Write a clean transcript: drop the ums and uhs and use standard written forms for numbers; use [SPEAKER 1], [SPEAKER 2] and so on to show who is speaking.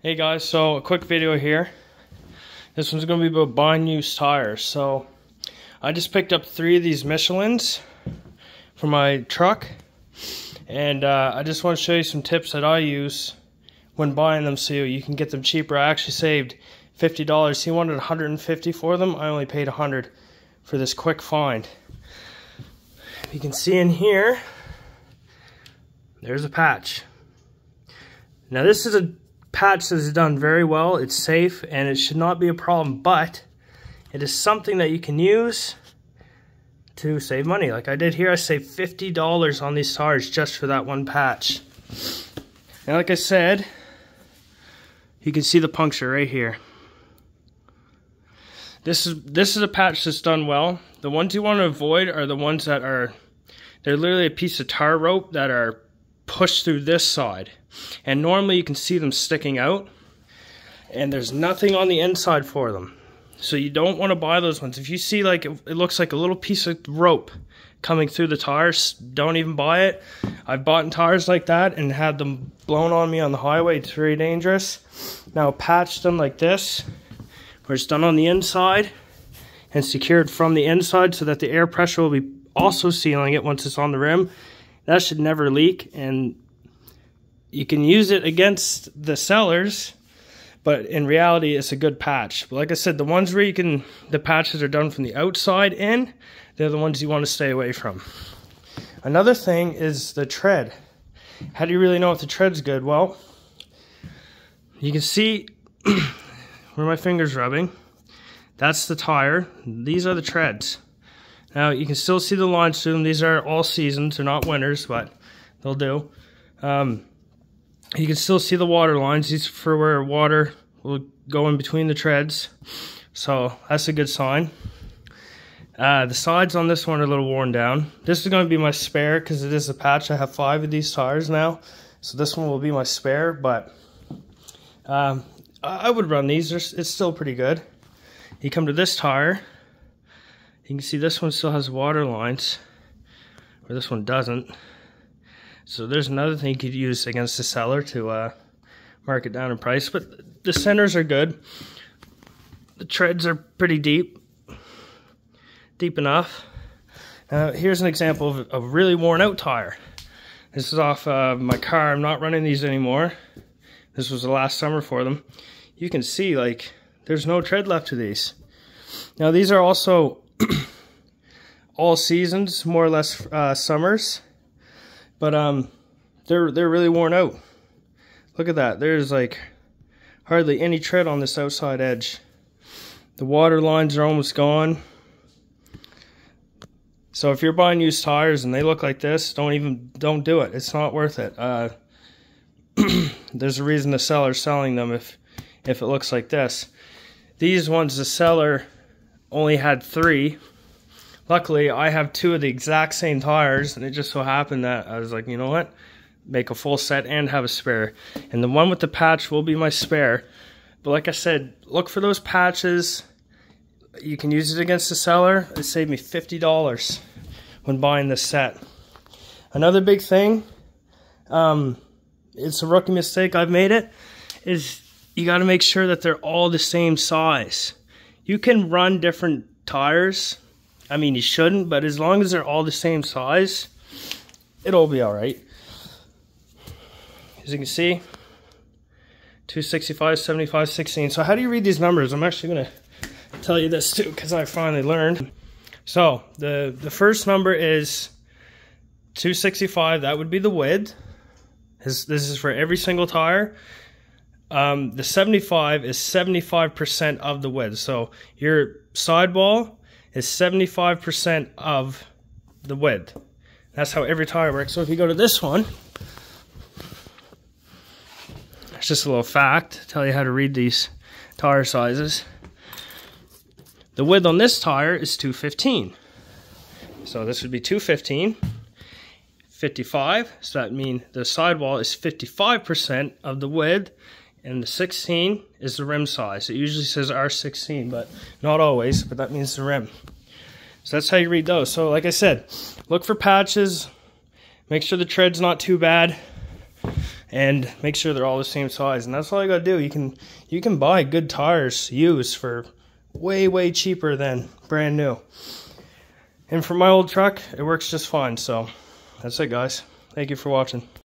[SPEAKER 1] Hey guys, so a quick video here. This one's going to be about buying used tires. So I just picked up 3 of these Michelins for my truck, and I just want to show you some tips that I use when buying them so you can get them cheaper. I actually saved $50. He wanted $150 for them. I only paid $100 for this quick find. You can see in here, there's a patch. Now this is a patch that is done very well. It's safe and it should not be a problem, but it is something that you can use to save money. Like I did here, I saved $50 on these tires just for that one patch. And like I said, you can see the puncture right here. This is a patch that's done well. The ones you want to avoid are the ones that they're literally a piece of tar rope that are pushed through this side. And normally you can see them sticking out, and there's nothing on the inside for them. So you don't want to buy those ones. If you see like it looks like a little piece of rope coming through the tires, don't even buy it. I've bought tires like that and had them blown on me on the highway. It's very dangerous. Now patch them like this, where it's done on the inside and secured from the inside so that the air pressure will be also sealing it once it's on the rim. That should never leak, and you can use it against the sellers, but in reality it's a good patch. But like I said, the ones where the patches are done from the outside in, they're the ones you want to stay away from. Another thing is the tread. How do you really know if the tread's good? Well, you can see where my finger's rubbing. That's the tire. These are the treads. Now you can still see the lines through them. These are all seasons, they're not winters, but they'll do. You can still see the water lines. These are for where water will go in between the treads. So that's a good sign. The sides on this one are a little worn down. This is going to be my spare because it is a patch. I have 5 of these tires now. So this one will be my spare, but I would run these. It's still pretty good. You come to this tire. You can see this one still has water lines, where this one doesn't. So there's another thing you could use against the seller to mark it down in price. But the centers are good. The treads are pretty deep enough. Here's an example of a really worn out tire. This is off my car. I'm not running these anymore. This was the last summer for them. You can see like there's no tread left to these. Now these are also all seasons, more or less summers. But they're really worn out. Look at that. There's like hardly any tread on this outside edge. The water lines are almost gone. So if you're buying used tires and they look like this, don't do it. It's not worth it. There's a reason the seller's selling them if it looks like this. These ones, the seller only had 3. Luckily, I have 2 of the exact same tires, and it just so happened that I was like, you know what? Make a full set and have a spare. And the one with the patch will be my spare. But like I said, look for those patches. You can use it against the seller. It saved me $50 when buying this set. Another big thing, it's a rookie mistake, I've made it, is you got to make sure that they're all the same size. You can run different tires. I mean, you shouldn't, but as long as they're all the same size, it'll be all right. As you can see, 265, 75, 16. So how do you read these numbers? I'm actually going to tell you this too, because I finally learned. So the first number is 265. That would be the width. This is for every single tire. The 75 is 75% of the width. So your sidewall is 75% of the width. That's how every tire works. So if you go to this one, it's just a little fact to tell you how to read these tire sizes. The width on this tire is 215. So this would be 215, 55. So that means the sidewall is 55% of the width, and the 16 is the rim size. It usually says R16, but not always, but that means the rim. So that's how you read those. So like I said, look for patches, make sure the tread's not too bad, and make sure they're all the same size. And that's all you gotta do. You can buy good tires used for way cheaper than brand new. And for my old truck, it works just fine. So that's it, guys. Thank you for watching.